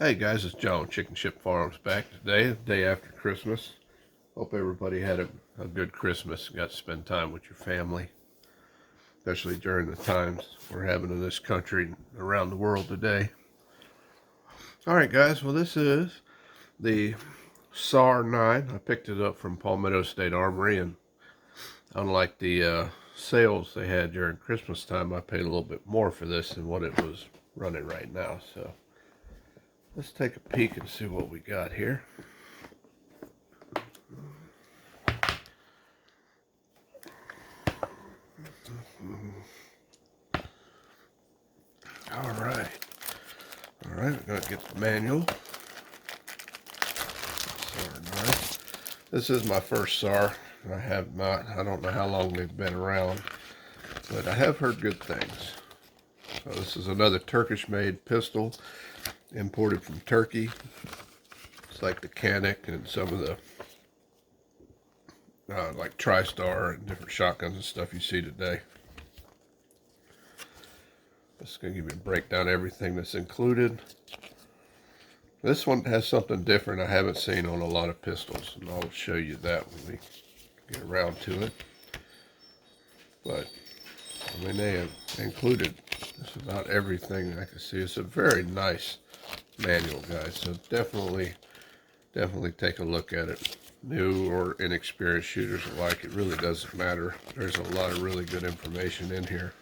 Hey guys, it's John, Chicken Ship Farms, back today, the day after Christmas. Hope everybody had a good Christmas, got to spend time with your family, especially during the times we're having in this country and around the world today. Alright guys, well this is the SAR9. I picked it up from Palmetto State Armory, and unlike the sales they had during Christmas time, I paid a little bit more for this than what it was running right now. So let's take a peek and see what we got here. Alright, we're going to get the manual. SAR9. This is my first SAR. I don't know how long they've been around, but I have heard good things. So this is another Turkish-made pistol, imported from Turkey. It's like the Canik and some of the like TriStar and different shotguns and stuff you see today. This is going to give you a breakdown of everything that's included. This one has something different I haven't seen on a lot of pistols, and I'll show you that when we get around to it. But I mean, they have included just about everything I can see. It's a very nice manual, guys, so definitely take a look at it. New or inexperienced shooters alike, it really doesn't matter. There's a lot of really good information in here.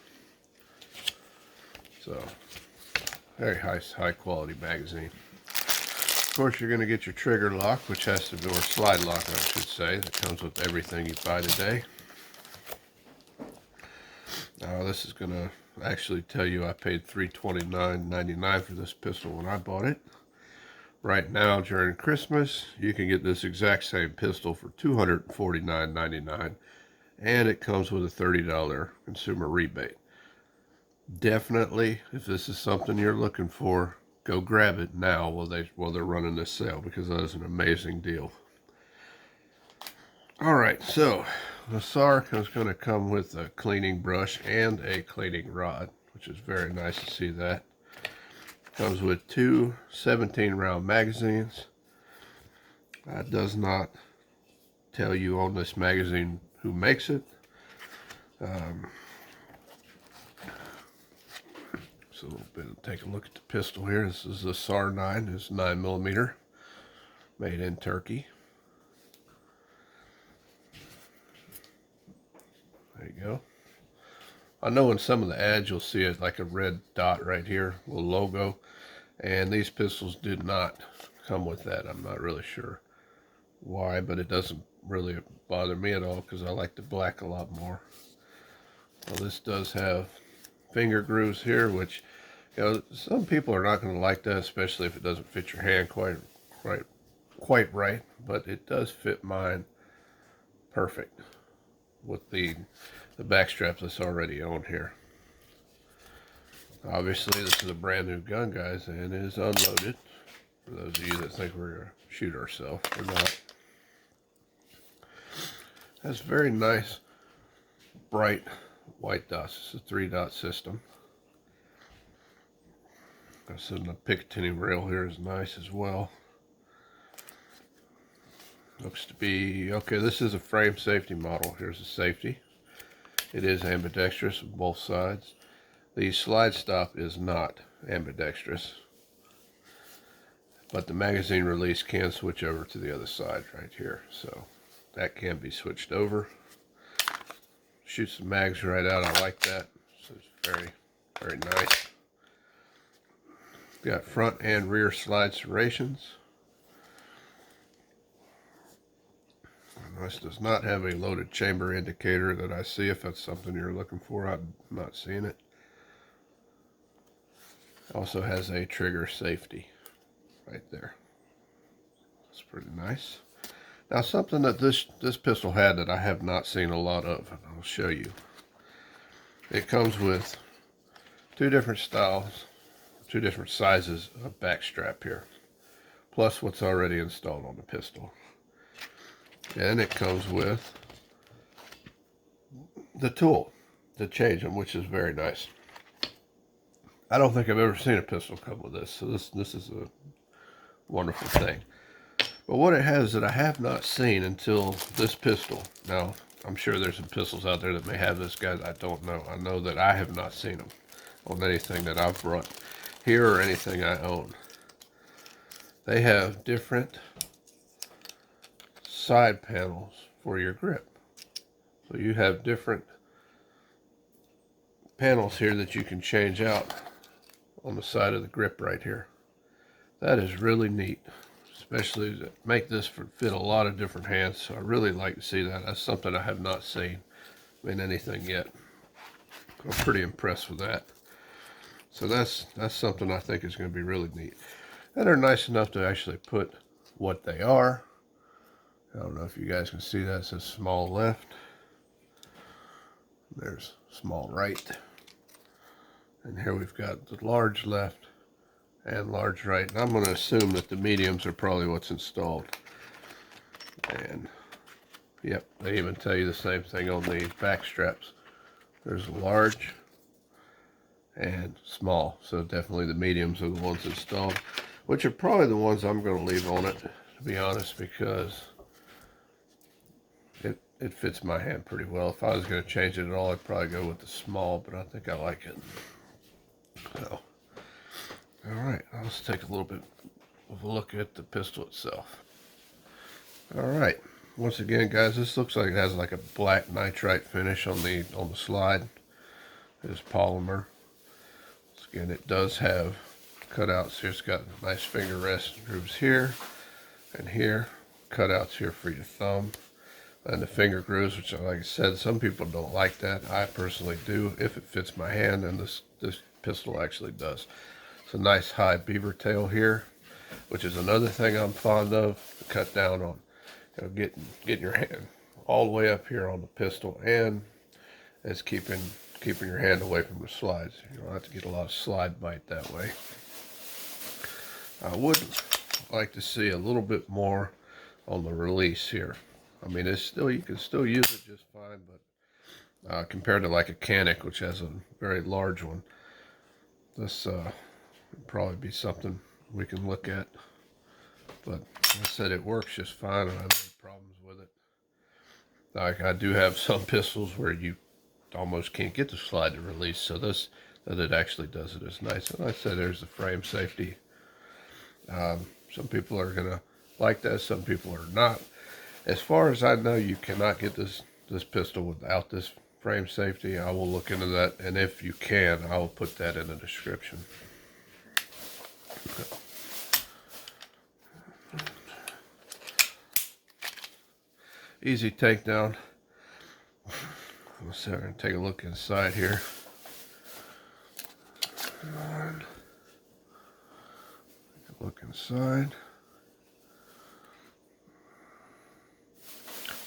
So, very high quality magazine. Of course, you're going to get your trigger lock, which has to be, or slide lock, I should say, that comes with everything you buy today. Now, this is going to actually tell you I paid $329.99 for this pistol when I bought it. Right now, during Christmas, you can get this exact same pistol for $249.99, and it comes with a $30 consumer rebate. Definitely, if this is something you're looking for, go grab it now while they're running this sale, because that is an amazing deal. Alright, so the SAR is going to come with a cleaning brush and a cleaning rod, which is very nice to see that. Comes with two 17-round magazines. It does not tell you on this magazine who makes it. So a little bit, take a look at the pistol here. This is the SAR9. It's 9mm, made in Turkey. There you go. I know in some of the ads you'll see it like a red dot right here, a little logo, and these pistols did not come with that. I'm not really sure why, but it doesn't really bother me at all because I like the black a lot more. Well, this does have finger grooves here, which, you know, some people are not going to like that, especially if it doesn't fit your hand quite right, but it does fit mine perfect with the back straps that's already on here. Obviously, this is a brand new gun, guys, and it is unloaded. For those of you that think we're going to shoot ourselves, we're not. It has very nice, bright white dots. It's a 3-dot system. I said the Picatinny rail here is nice as well. Looks to be, okay, this is a frame safety model. Here's the safety. It is ambidextrous on both sides. The slide stop is not ambidextrous, but the magazine release can switch over to the other side right here. So that can be switched over. Shoots the mags right out. I like that. So it's very nice. Got front and rear slide serrations. This does not have a loaded chamber indicator that I see. If that's something you're looking for, I'm not seeing it. Also has a trigger safety right there. That's pretty nice. Now, something that this pistol had that I have not seen a lot of, and I'll show you. It comes with two different styles, two different sizes of back strap here, plus what's already installed on the pistol. And it comes with the tool to change them, which is very nice. I don't think I've ever seen a pistol come with this. So this is wonderful thing. But what it has that I have not seen until this pistol. Now, I'm sure there's some pistols out there that may have this, guys. I don't know. I know that I have not seen them on anything that I've brought here or anything I own. They have different side panels for your grip. So you have different panels here that you can change out on the side of the grip right here. That is really neat, especially to make this fit a lot of different hands. So I really like to see that. That's something I have not seen in anything yet. I'm pretty impressed with that. So that's something I think is going to be really neat. And they're nice enough to actually put what they are. I don't know if you guys can see that. It says small left. There's small right. And here we've got the large left and large right. And I'm going to assume that the mediums are probably what's installed. And yep, they even tell you the same thing on the back straps. There's large and small. So definitely the mediums are the ones installed, which are probably the ones I'm going to leave on it, to be honest, because it fits my hand pretty well. If I was going to change it at all, I'd probably go with the small, but I think I like it. So, all right, let's take a little bit of a look at the pistol itself. All right, once again, guys, this looks like it has like a black nitrite finish on the slide. It is polymer. Once again, it does have cutouts here. It's got nice finger rest grooves here and here. Cutouts here for your thumb. And the finger grooves, which, like I said, some people don't like that. I personally do if it fits my hand, and this pistol actually does. It's a nice high beaver tail here, which is another thing I'm fond of. Cut down on, getting your hand all the way up here on the pistol, and it's keeping your hand away from the slides. You don't have to get a lot of slide bite that way. I would like to see a little bit more on the release here. I mean, you can still use it just fine, but compared to like a Canik, which has a very large one, this would probably be something we can look at. But like I said, it works just fine. I don't have any problems with it. Like, I do have some pistols where you almost can't get the slide to release, so that it actually does it is nice. And like I said, there's the frame safety. Some people are gonna like that, some people are not. As far as I know, you cannot get this pistol without this frame safety. I will look into that, and if you can, I will put that in the description. Easy takedown. Let's see, I'm going to take a look inside here. Take a look inside.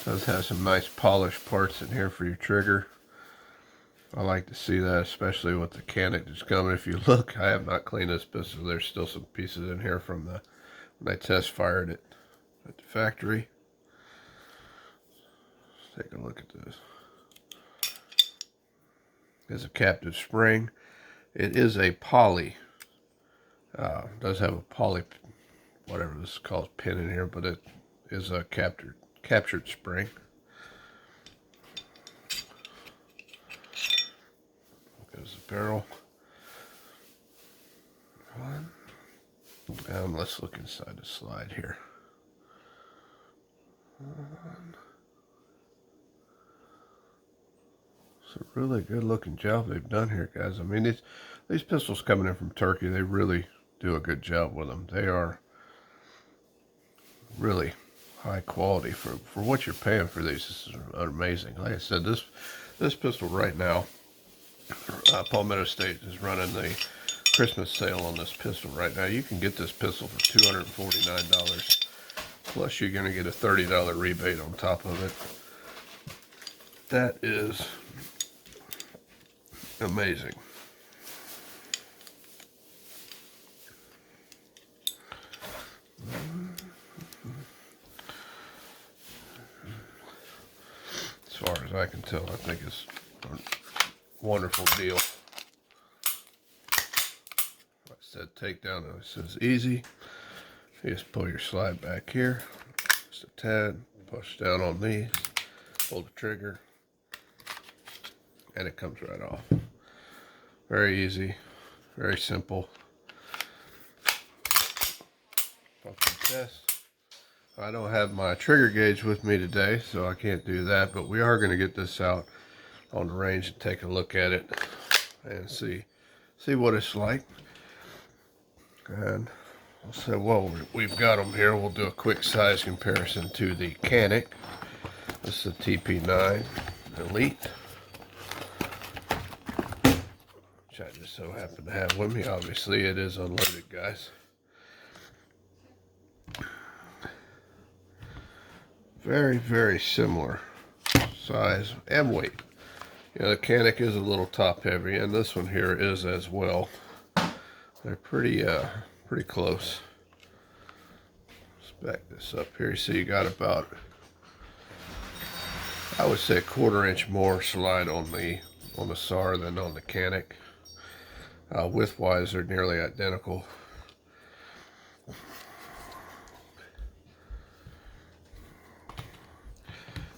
Does have some nice polished parts in here for your trigger. I like to see that, especially with the Canik that's coming. If you look, I have not cleaned this pistol. There's still some pieces in here from when I test fired it at the factory. Let's take a look at this. It's a captive spring. It is a poly. It does have a poly, whatever this is called, pin in here, but it is a captured spring. There's the barrel. And let's look inside the slide here. It's a really good looking job they've done here, guys. I mean, these pistols coming in from Turkey, they really do a good job with them. They are really high quality for what you're paying for these. This is amazing. Like I said, this pistol right now, Palmetto State is running the Christmas sale on this pistol right now. You can get this pistol for $249, plus you're going to get a $30 rebate on top of it. That is amazing. As far as I can tell, I think it's a wonderful deal. Like I said, takedown, it says easy. You just pull your slide back here, just a tad, push down on these, pull the trigger, and it comes right off. Very easy, very simple. Function test. I don't have my trigger gauge with me today, so I can't do that, but we are going to get this out on the range and take a look at it and see what it's like. And so while we've got them here, we'll do a quick size comparison to the Canik. This is the TP9 Elite, which I just so happen to have with me. Obviously it is unloaded, guys. Very, very similar size and weight. You know, the Canik is a little top heavy, and this one here is as well. They're pretty close. Let's back this up here. So you got about, I would say, a 1/4 inch more slide on the SAR than on the Canik. Width-wise, they're nearly identical.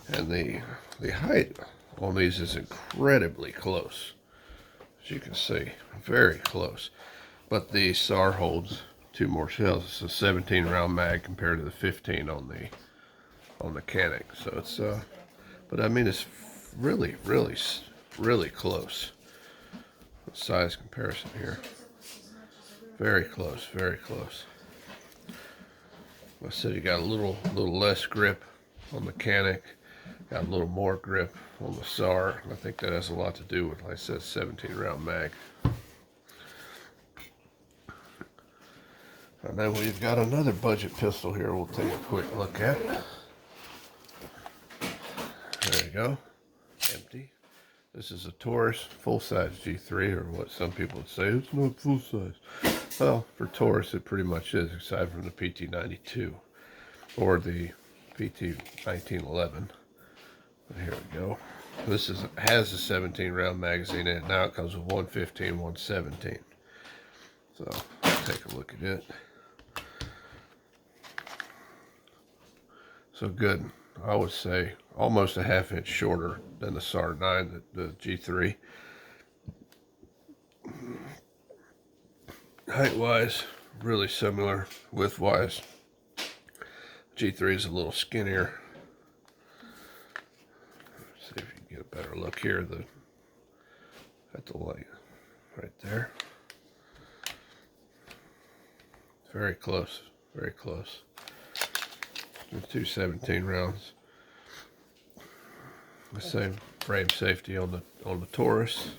And the height on these is incredibly close, as you can see, very close. But the SAR holds 2 more shells. It's a 17 round mag compared to the 15 on the Canik. So it's but I mean, it's really close. Size comparison here. Very close, very close. I said you got a little less grip on the Canik. Got a little more grip on the SAR. I think that has a lot to do with, like I said, 17 round mag. And then we've got another budget pistol here we'll take a quick look at. There you go. Empty. This is a Taurus full-size G3, or what some people would say, it's not full-size. Well, for Taurus it pretty much is, aside from the PT92 or the PT1911. Here we go. This has a 17 round magazine in it. Now it comes with 115, 117. So take a look at it. So good. I would say almost a 1/2 inch shorter than the SAR9, the G3. Height wise, really similar. Width wise, G3 is a little skinnier. See if you can get a better look here at the light right there. Very close, very close. The 217 rounds. The same frame safety on the Taurus.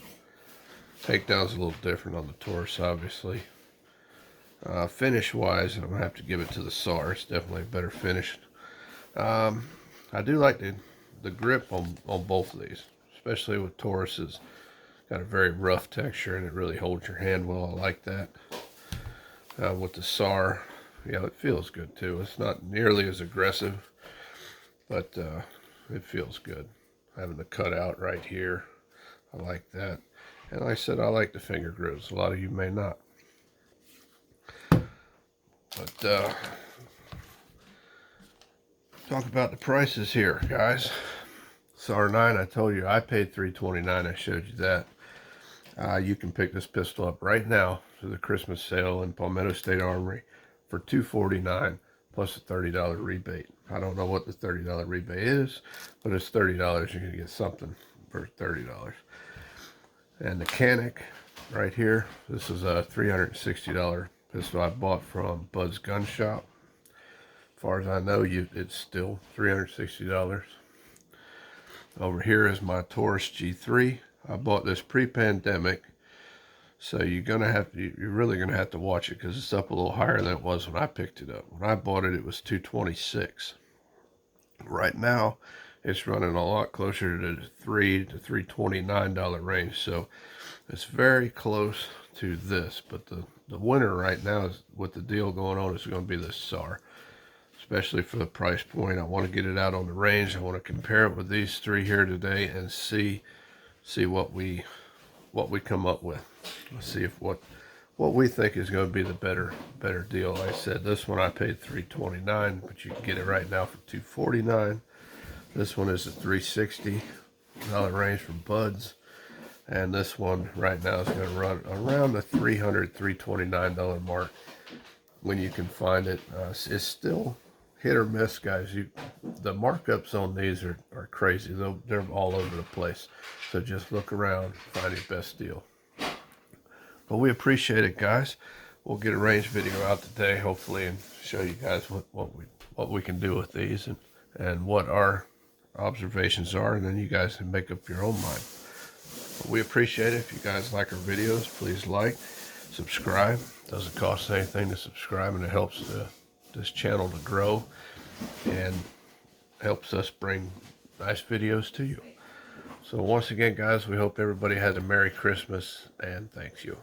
Takedown's a little different on the Taurus, obviously. Finish wise, I'm gonna have to give it to the SAR. It's definitely better finished. I do like the grip on both of these, especially with Taurus's. Got a very rough texture and it really holds your hand well. I like that. With the SAR, yeah, it feels good too. It's not nearly as aggressive, but it feels good. Having the cutout right here, I like that. And like I said, I like the finger grooves. A lot of you may not. But talk about the prices here, guys. SAR9, I told you I paid $329. I showed you that. You can pick this pistol up right now to the Christmas sale in Palmetto State Armory for $249 plus a $30 rebate. I don't know what the $30 rebate is, but it's $30. You're going to get something for $30. And the Canik right here, this is a $360 pistol I bought from Bud's Gun Shop. As far as I know, it's still $360. Over here is my Taurus G3. I bought this pre-pandemic, so you're really gonna have to watch it because it's up a little higher than it was when I picked it up. When I bought it, it was $226. Right now, it's running a lot closer to the $300 to $329 range, so it's very close to this. But the winner right now is, with the deal going on, is going to be this SAR, especially for the price point. I want to get it out on the range. I want to compare it with these three here today and see what we come up with. Let's see if what what we think is going to be the better deal. Like I said, this one I paid $329, but you can get it right now for $249. This one is a $360 range from Buds, and this one right now is going to run around the $329 mark when you can find it. It's still hit or miss, guys. The markups on these are crazy. They're all over the place. So just look around, find your best deal. But we appreciate it, guys. We'll get a range video out today, hopefully, and show you guys what we can do with these and what our observations are, and then you guys can make up your own mind. But we appreciate it. If you guys like our videos, please like, subscribe. It doesn't cost anything to subscribe, and it helps this channel to grow and helps us bring nice videos to you. So once again, guys, we hope everybody has a Merry Christmas, and thank you.